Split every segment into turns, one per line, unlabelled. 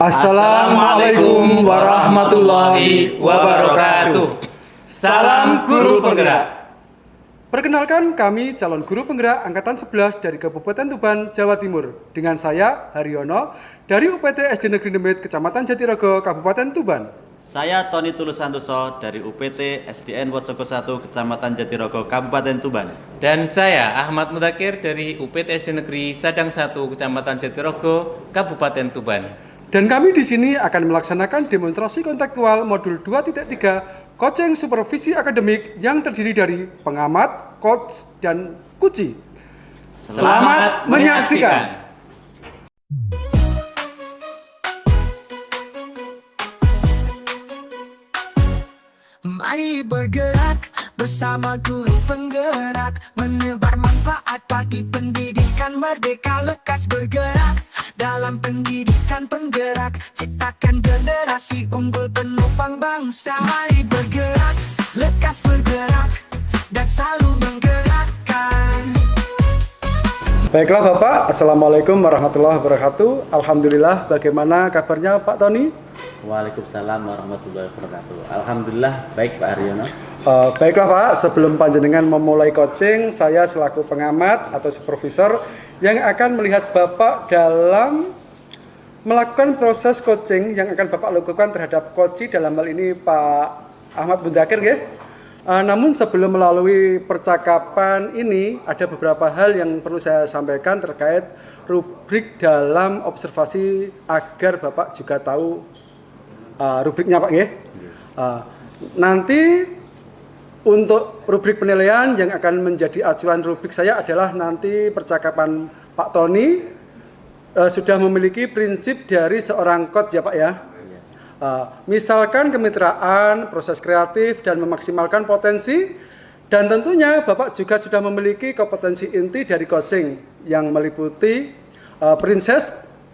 Assalamualaikum warahmatullahi wabarakatuh. Salam Guru Penggerak.
Perkenalkan, kami calon guru penggerak Angkatan 11 dari Kabupaten Tuban, Jawa Timur. Dengan saya, Haryono, dari UPT SD Negeri Demit, Kecamatan Jatirogo, Kabupaten Tuban.
Saya Tony Tulus Santoso dari UPT SDN Wocogo 1, Kecamatan Jatirogo, Kabupaten Tuban.
Dan saya Ahmad Mudakir dari UPT SD Negeri Sadang 1, Kecamatan Jatirogo, Kabupaten Tuban.
Dan kami di sini akan melaksanakan demonstrasi kontekstual modul 2.3 Coaching Supervisi Akademik yang terdiri dari pengamat, coach, dan kuci. Selamat menyaksikan.
Mari bergerak bersama guru penggerak, menebar manfaat bagi pendidikan merdeka. Lekas bergerak dalam pendidikan penggerak, ciptakan generasi unggul penopang bangsa. Mari bergerak, lekas bergerak, dan selalu menggerakkan.
Baiklah Bapak, Assalamualaikum warahmatullahi wabarakatuh. Alhamdulillah, bagaimana kabarnya Pak Tony?
Waalaikumsalam warahmatullahi wabarakatuh. Alhamdulillah, baik Pak Haryono.
Baiklah Pak, sebelum panjenengan memulai coaching, saya selaku pengamat atau supervisor yang akan melihat Bapak dalam melakukan proses coaching yang akan Bapak lakukan terhadap coach dalam hal ini Pak Ahmad Mudakir ya. Namun sebelum melalui percakapan ini, ada beberapa hal yang perlu saya sampaikan terkait rubrik dalam observasi agar Bapak juga tahu rubriknya Pak ya. Nanti untuk rubrik penilaian yang akan menjadi acuan rubrik saya adalah nanti percakapan Pak Tony sudah memiliki prinsip dari seorang coach ya Pak ya. Misalkan kemitraan, proses kreatif, dan memaksimalkan potensi. Dan tentunya Bapak juga sudah memiliki kompetensi inti dari coaching yang meliputi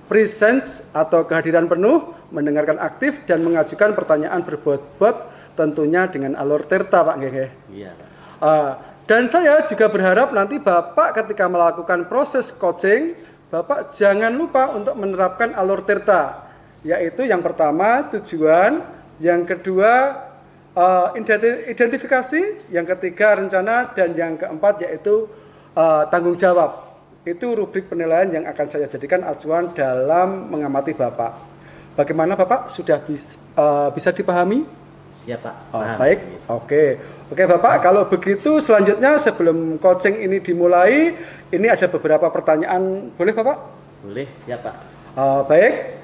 presence atau kehadiran penuh, mendengarkan aktif, dan mengajukan pertanyaan berbobot tentunya dengan alur tirta Pak Nggih.
Iya, Pak.
Dan saya juga berharap nanti Bapak ketika melakukan proses coaching, Bapak jangan lupa untuk menerapkan alur tirta, yaitu yang pertama tujuan, yang kedua identifikasi, yang ketiga rencana, dan yang keempat yaitu tanggung jawab. Itu rubrik penilaian yang akan saya jadikan acuan dalam mengamati Bapak. Bagaimana Bapak, sudah bisa dipahami?
Siap Pak.
Baik, oke Bapak, kalau begitu selanjutnya sebelum coaching ini dimulai, ini ada beberapa pertanyaan, boleh Bapak?
Boleh, siap Pak.
Baik,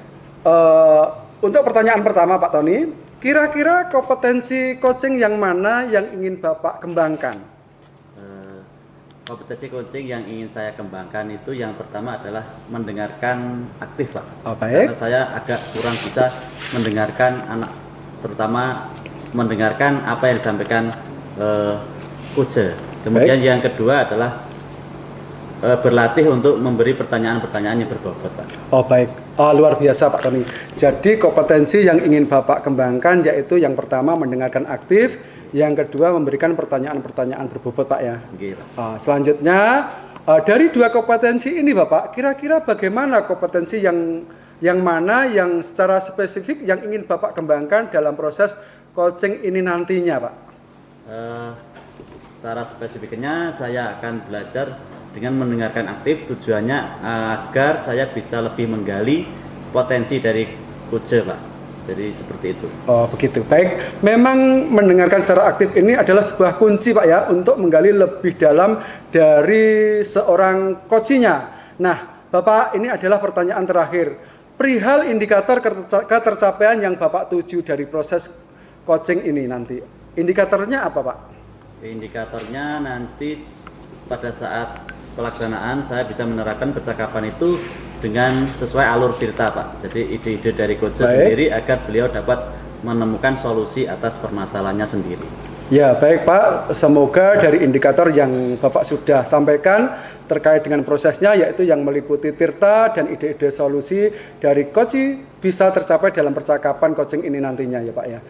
untuk pertanyaan pertama Pak Tony, kira-kira kompetensi coaching yang mana yang ingin Bapak kembangkan?
Kompetensi coaching yang ingin saya kembangkan itu yang pertama adalah mendengarkan aktif Pak.
Baik.
Karena saya agak kurang bisa mendengarkan anak, terutama mendengarkan apa yang disampaikan coach. Kemudian yang kedua adalah berlatih untuk memberi pertanyaan-pertanyaan yang berbobot Pak.
Baik, luar biasa Pak Tony. Jadi kompetensi yang ingin Bapak kembangkan yaitu yang pertama mendengarkan aktif, yang kedua memberikan pertanyaan-pertanyaan berbobot Pak ya.
Gitu.
Selanjutnya dari dua kompetensi ini Bapak, kira-kira bagaimana kompetensi yang mana yang secara spesifik yang ingin Bapak kembangkan dalam proses coaching ini nantinya Pak?
Secara spesifiknya saya akan belajar dengan mendengarkan aktif, tujuannya agar saya bisa lebih menggali potensi dari coach Pak. Jadi seperti itu.
Begitu. Baik, memang mendengarkan secara aktif ini adalah sebuah kunci Pak ya untuk menggali lebih dalam dari seorang coachnya. Nah Bapak, ini adalah pertanyaan terakhir. Perihal indikator ketercapaian yang Bapak tuju dari proses coaching ini nanti. Indikatornya apa Pak?
Indikatornya nanti pada saat pelaksanaan saya bisa menerapkan percakapan itu dengan sesuai alur tirta Pak. Jadi ide-ide dari coach sendiri agar beliau dapat menemukan solusi atas permasalahannya sendiri.
Ya, baik Pak. Semoga dari indikator yang Bapak sudah sampaikan terkait dengan prosesnya, yaitu yang meliputi tirta dan ide-ide solusi dari Koci bisa tercapai dalam percakapan coaching ini nantinya ya Pak ya.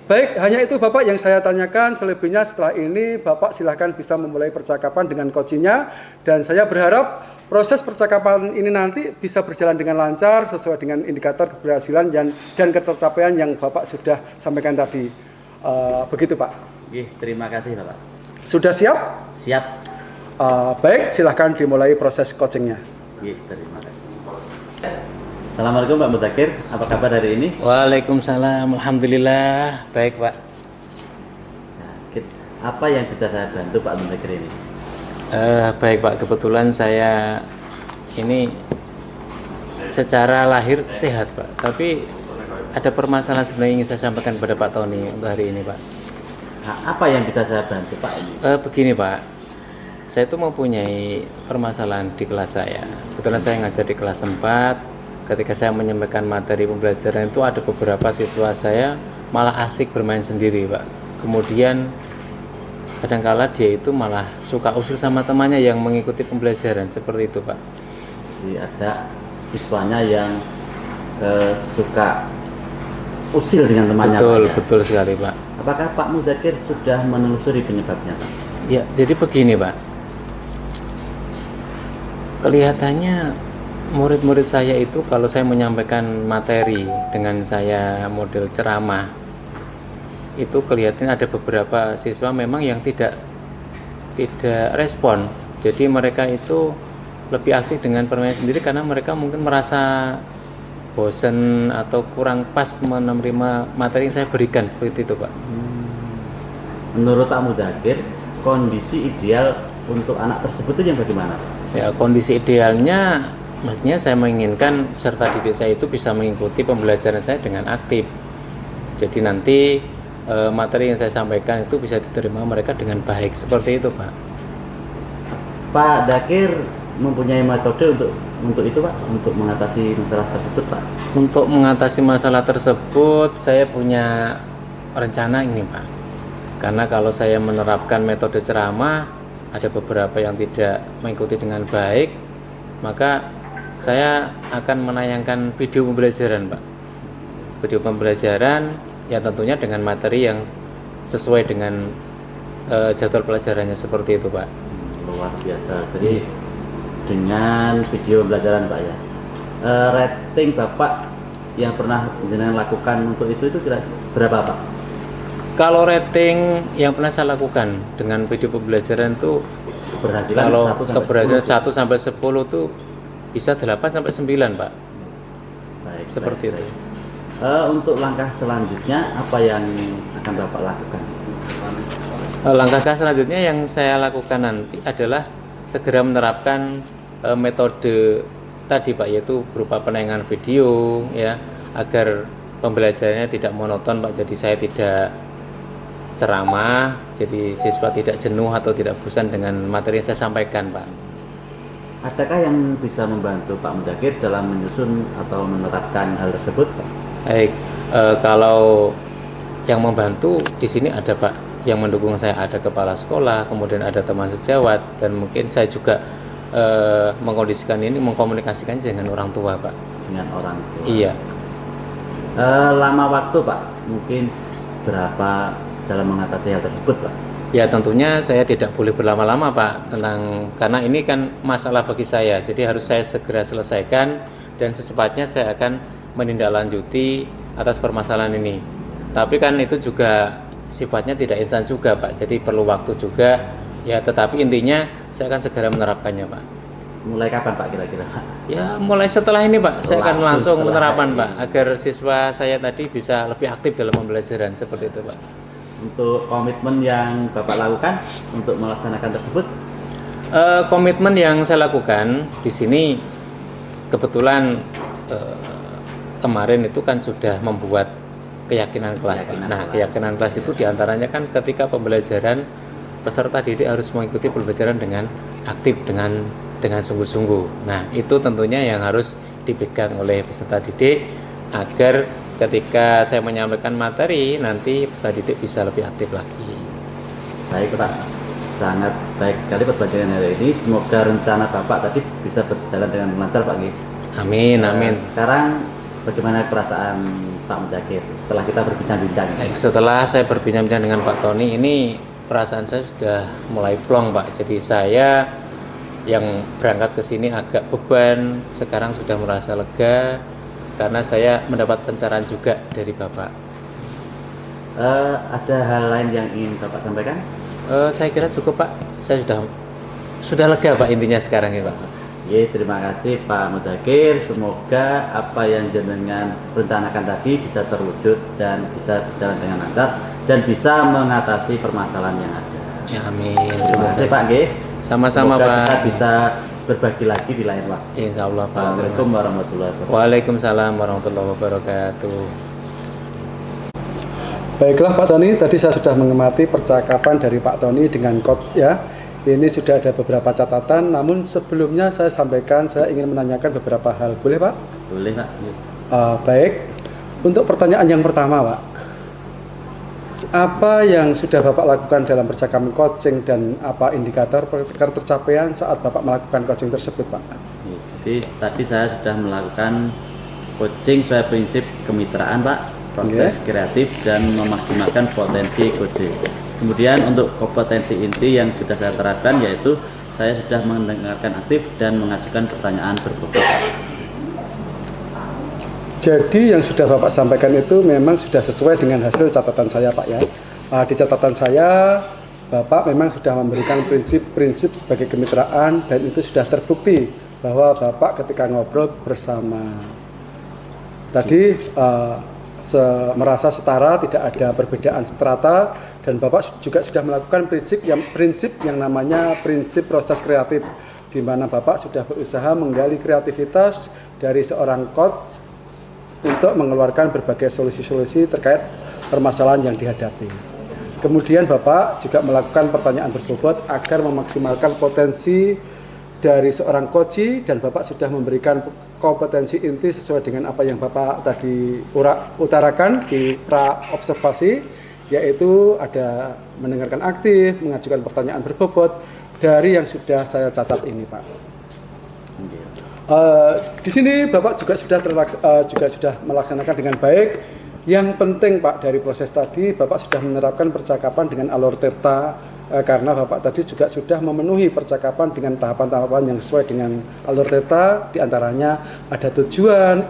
Baik, hanya itu Bapak yang saya tanyakan. Selebihnya setelah ini Bapak silahkan bisa memulai percakapan dengan coachingnya. Dan saya berharap proses percakapan ini nanti bisa berjalan dengan lancar sesuai dengan indikator keberhasilan dan ketercapaian yang Bapak sudah sampaikan tadi. Begitu Pak.
Terima kasih Bapak.
Sudah siap?
Siap.
Baik, silahkan dimulai proses coachingnya.
Terima kasih. Assalamualaikum Pak Mudakir, apa kabar hari ini?
Waalaikumsalam, alhamdulillah. Baik, Pak.
Apa yang bisa saya bantu Pak Mudakir ini?
Baik, Pak. Kebetulan saya ini secara lahir sehat, Pak. Tapi ada permasalahan sebenarnya yang ingin saya sampaikan kepada Pak Tony untuk hari ini, Pak.
Apa yang bisa saya bantu Pak ini?
Begini Pak, saya itu mempunyai permasalahan di kelas saya. Kebetulan saya ngajar di kelas 4. Ketika saya menyampaikan materi pembelajaran itu ada beberapa siswa saya malah asik bermain sendiri Pak. Kemudian kadangkala dia itu malah suka usil sama temannya yang mengikuti pembelajaran, seperti itu Pak.
Jadi ada siswanya yang suka usil dengan temannya.
Betul,
Pak, ya?
Betul sekali Pak.
Apakah Pak Mudakir sudah menelusuri penyebabnya Pak?
Ya, jadi begini Pak. Kelihatannya murid-murid saya itu kalau saya menyampaikan materi dengan saya model ceramah, itu kelihatannya ada beberapa siswa memang yang tidak respon. Jadi mereka itu lebih asik dengan bermain sendiri karena mereka mungkin merasa bosan atau kurang pas menerima materi yang saya berikan, seperti itu Pak.
Menurut Pak Mudakir, kondisi ideal untuk anak tersebut itu yang bagaimana?
Ya, kondisi idealnya maksudnya saya menginginkan peserta didik saya itu bisa mengikuti pembelajaran saya dengan aktif. Jadi nanti materi yang saya sampaikan itu bisa diterima mereka dengan baik, seperti itu Pak.
Pak Dakir mempunyai metode untuk itu Pak, untuk mengatasi masalah tersebut Pak?
Untuk mengatasi masalah tersebut saya punya rencana ini Pak. Karena kalau saya menerapkan metode ceramah ada beberapa yang tidak mengikuti dengan baik, maka saya akan menayangkan video pembelajaran Pak. Video pembelajaran yang tentunya dengan materi yang sesuai dengan jadwal pelajarannya, seperti itu Pak.
Luar biasa. Jadi dengan video pembelajaran Pak ya. Rating Bapak yang pernah jenengan lakukan untuk itu kira berapa Pak?
Kalau rating yang pernah saya lakukan dengan video pembelajaran itu
Keberhasilan
kalau
1 sampai
keberhasilan
10.
1 sampai 10 itu bisa 8 sampai 9 Pak.
Baik,
Seperti
baik,
itu.
baik. Untuk langkah selanjutnya apa yang akan Bapak lakukan?
Langkah selanjutnya yang saya lakukan nanti adalah segera menerapkan metode tadi Pak, yaitu berupa penayangan video ya, agar pembelajarannya tidak monoton Pak. Jadi saya tidak ceramah, jadi siswa tidak jenuh atau tidak bosan dengan materi yang saya sampaikan Pak.
Adakah yang bisa membantu Pak Mudakir dalam menyusun atau menerapkan hal tersebut Pak?
Baik, kalau yang membantu di sini ada Pak, yang mendukung saya ada kepala sekolah, kemudian ada teman sejawat, dan mungkin saya juga mengkondisikan ini, mengkomunikasikan dengan orang tua Pak.
Dengan orang tua?
Iya.
Lama waktu Pak, mungkin berapa dalam mengatasi hal tersebut Pak?
Ya tentunya saya tidak boleh berlama-lama Pak, karena ini kan masalah bagi saya, jadi harus saya segera selesaikan dan secepatnya saya akan menindaklanjuti atas permasalahan ini. Tapi kan itu juga sifatnya tidak instan juga Pak, jadi perlu waktu juga ya, tetapi intinya saya akan segera menerapkannya Pak.
Mulai kapan Pak kira-kira Pak?
Ya mulai setelah ini Pak, saya akan langsung
setelah
menerapkan
ini.
Pak, agar siswa saya tadi bisa lebih aktif dalam pembelajaran, seperti itu Pak.
Untuk komitmen yang Bapak lakukan untuk melaksanakan tersebut?
Komitmen yang saya lakukan di sini kebetulan kemarin itu kan sudah membuat keyakinan kelas Pak. Nah, keyakinan kelas itu diantaranya kan ketika pembelajaran peserta didik harus mengikuti pembelajaran dengan aktif, dengan sungguh-sungguh. Nah, itu tentunya yang harus dipegang oleh peserta didik agar ketika saya menyampaikan materi nanti peserta didik bisa lebih aktif lagi.
Baik Pak, sangat baik sekali perbandingan hari ini. Semoga rencana Bapak tadi bisa berjalan dengan lancar Pak Nggih.
Amin, amin.
Sekarang bagaimana perasaan Pak Mudakir setelah kita berbincang-bincang?
Setelah saya berbincang-bincang dengan Pak Tony, ini perasaan saya sudah mulai plong Pak. Jadi saya yang berangkat ke sini agak beban, sekarang sudah merasa lega karena saya mendapat pencerahan juga dari Bapak.
Ada hal lain yang ingin Bapak sampaikan?
Saya kira cukup Pak. Saya sudah lega Pak intinya sekarang ya Pak.
Ya, terima kasih Pak Mudakir. Semoga apa yang jenengan rencanakan tadi bisa terwujud dan bisa berjalan dengan lancar dan bisa mengatasi permasalahan yang ada.
Ya, amin.
Terima kasih Pak Nggih.
Sama-sama
Semoga
Pak.
kita bisa berbagi lagi di lain waktu.
Insya Allah Pak.
Assalamualaikum warahmatullahi wabarakatuh.
Waalaikumsalam warahmatullahi wabarakatuh.
Baiklah Pak Tony, tadi saya sudah mengamati percakapan dari Pak Tony dengan coach ya. Ini sudah ada beberapa catatan, namun sebelumnya saya sampaikan saya ingin menanyakan beberapa hal. Boleh Pak?
Boleh Pak.
Baik, untuk pertanyaan yang pertama Pak, apa yang sudah Bapak lakukan dalam percakapan coaching dan apa indikator tercapaian saat Bapak melakukan coaching tersebut Pak?
Ya, jadi tadi saya sudah melakukan coaching sesuai prinsip kemitraan Pak, proses kreatif dan memaksimalkan potensi coaching. Kemudian untuk kompetensi inti yang sudah saya terapkan yaitu saya sudah mendengarkan aktif dan mengajukan pertanyaan berbobot.
Jadi yang sudah Bapak sampaikan itu memang sudah sesuai dengan hasil catatan saya Pak ya. Di catatan saya Bapak memang sudah memberikan prinsip-prinsip sebagai kemitraan dan itu sudah terbukti bahwa Bapak ketika ngobrol bersama tadi merasa setara, tidak ada perbedaan strata dan Bapak juga sudah melakukan prinsip yang namanya prinsip proses kreatif di mana Bapak sudah berusaha menggali kreativitas dari seorang coach untuk mengeluarkan berbagai solusi-solusi terkait permasalahan yang dihadapi. Kemudian Bapak juga melakukan pertanyaan berbobot agar memaksimalkan potensi dari seorang coach dan Bapak sudah memberikan kompetensi inti sesuai dengan apa yang Bapak tadi utarakan di pra observasi, yaitu ada mendengarkan aktif, mengajukan pertanyaan berbobot dari yang sudah saya catat ini Pak. Di sini Bapak juga sudah melaksanakan dengan baik. Yang penting Pak dari proses tadi Bapak sudah menerapkan percakapan dengan alur tirta karena Bapak tadi juga sudah memenuhi percakapan dengan tahapan-tahapan yang sesuai dengan alur tirta, diantaranya ada tujuan,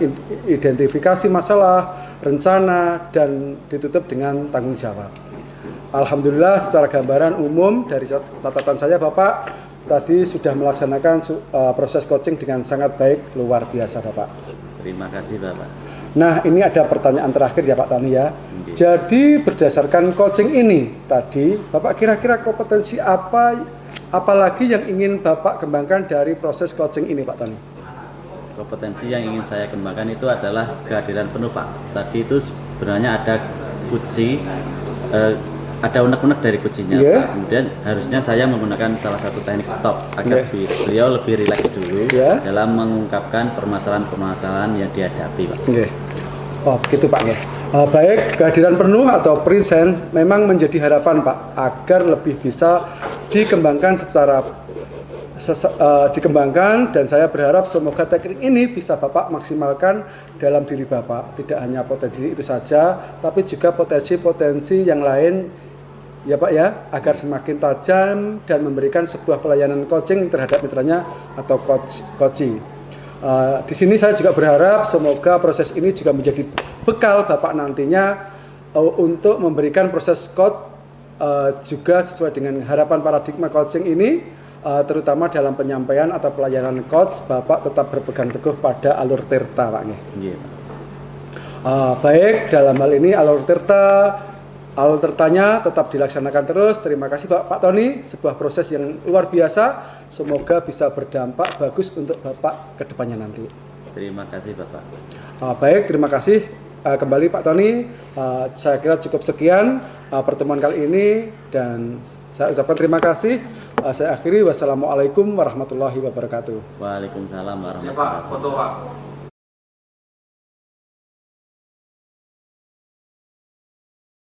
identifikasi masalah, rencana, dan ditutup dengan tanggung jawab. Alhamdulillah secara gambaran umum dari catatan saya Bapak tadi sudah melaksanakan proses coaching dengan sangat baik, luar biasa Bapak.
Terima kasih Bapak.
Nah ini ada pertanyaan terakhir ya Pak Tony ya. Jadi berdasarkan coaching ini tadi Bapak kira-kira kompetensi apa lagi yang ingin Bapak kembangkan dari proses coaching ini Pak Tony?
Kompetensi yang ingin saya kembangkan itu adalah kehadiran penuh Pak. Tadi itu sebenarnya ada kunci, ada unek-unek dari kuncinya Pak. Kemudian harusnya saya menggunakan salah satu teknik stop agar beliau lebih rileks dulu dalam mengungkapkan permasalahan-permasalahan yang dihadapi Pak.
Oh begitu Pak ya. Baik, kehadiran penuh atau present memang menjadi harapan Pak agar lebih bisa dikembangkan dikembangkan dan saya berharap semoga teknik ini bisa Bapak maksimalkan dalam diri Bapak. Tidak hanya potensi itu saja, tapi juga potensi-potensi yang lain ya Pak ya, agar semakin tajam dan memberikan sebuah pelayanan coaching terhadap mitranya atau coaching. Di sini saya juga berharap semoga proses ini juga menjadi bekal Bapak nantinya untuk memberikan proses coach juga sesuai dengan harapan paradigma coaching ini, terutama dalam penyampaian atau pelayanan coach Bapak tetap berpegang teguh pada alur tirta Pak. Baik, dalam hal ini alur tirtanya tetap dilaksanakan terus. Terima kasih Pak Tony, sebuah proses yang luar biasa. Semoga bisa berdampak bagus untuk Bapak ke depannya nanti.
Terima kasih Bapak.
Baik, terima kasih kembali Pak Tony. Saya kira cukup sekian pertemuan kali ini dan saya ucapkan terima kasih. Saya akhiri, wassalamualaikum warahmatullahi wabarakatuh.
Waalaikumsalam warahmatullahi wabarakatuh.